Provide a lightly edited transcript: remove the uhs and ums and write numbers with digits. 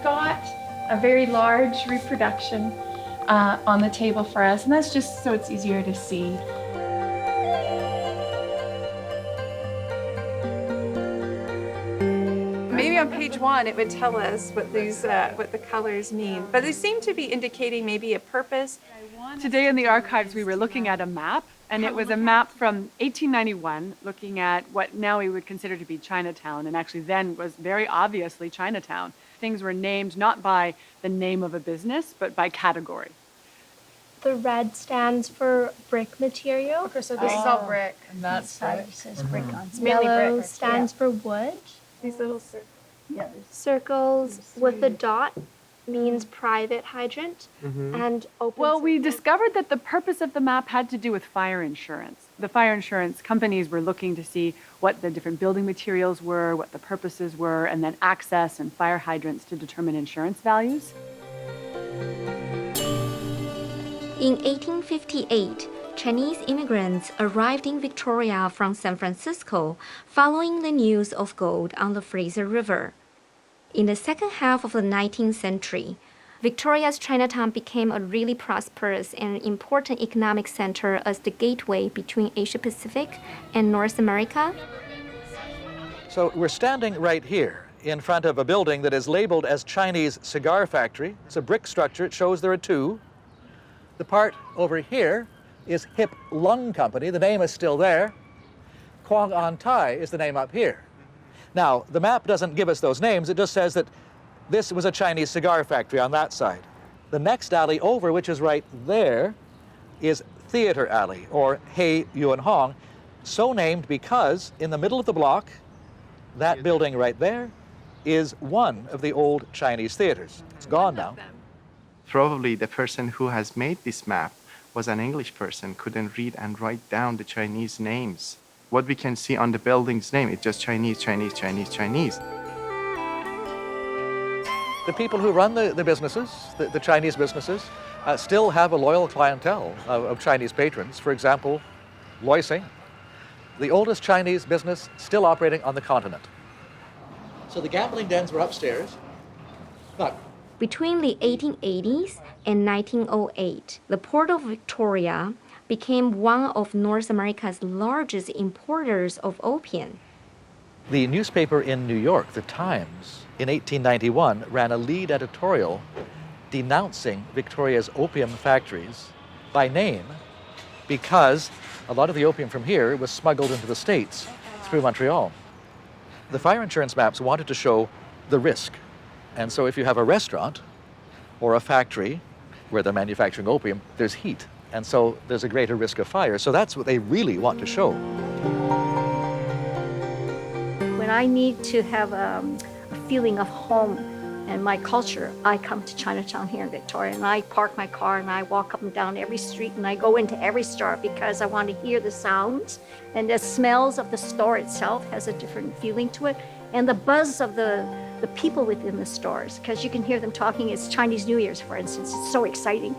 got a very large reproduction on the table for us, and that's just so it's easier to see. Maybe on page 1 it would tell us what these what the colors mean, but they seem to be indicating maybe a purpose. Today in the archives we were looking at a map, and it was a map from 1891 looking at what now we would consider to be Chinatown, and actually then was very obviously Chinatown. Things were named not by the name of a business, but by category. The red stands for brick material. Okay, so this is all brick. And that's Side brick. says brick on. It's mainly Yellow brick. stands for wood. These little Circles with a dot means private hydrant, and open. Well, we circles. discovered that the purpose of the map had to do with fire insurance. The fire insurance companies were looking to see what the different building materials were, what the purposes were, and then access and fire hydrants to determine insurance values. In 1858, Chinese immigrants arrived in Victoria from San Francisco following the news of gold on the Fraser River. In the second half of the 19th century, Victoria's Chinatown became a really prosperous and important economic center as the gateway between Asia Pacific and North America. So we're standing right here in front of a building that is labeled as Chinese Cigar Factory. It's a brick structure. It shows there are two. The part over here is Hip Lung Company. The name is still there. Kwong An Tai is the name up here. Now, the map doesn't give us those names. It just says that this was a Chinese cigar factory on that side. The next alley over, which is right there, is Theater Alley, or Hei Yuan Hong, so named because in the middle of the block, that building right there is one of the old Chinese theaters. It's gone now. Probably the person who has made this map was an English person, couldn't read and write down the Chinese names. What we can see on the building's name, it's just Chinese, Chinese, Chinese, Chinese. The people who run the businesses, the Chinese businesses, still have a loyal clientele of Chinese patrons. For example, Loy Sing, the oldest Chinese business still operating on the continent. So the gambling dens were upstairs. Look. Between the 1880s and 1908, the Port of Victoria became one of North America's largest importers of opium. The newspaper in New York, the Times, in 1891 ran a lead editorial denouncing Victoria's opium factories by name because a lot of the opium from here was smuggled into the States through Montreal. The fire insurance maps wanted to show the risk. And so if you have a restaurant or a factory where they're manufacturing opium, there's heat. And so there's a greater risk of fire. So that's what they really want to show. When I need to have a feeling of home and my culture, I come to Chinatown here in Victoria, and I park my car and I walk up and down every street and I go into every store because I want to hear the sounds and the smells of the store itself has a different feeling to it, and the buzz of the people within the stores, because you can hear them talking. It's Chinese New Year's, for instance. It's so exciting.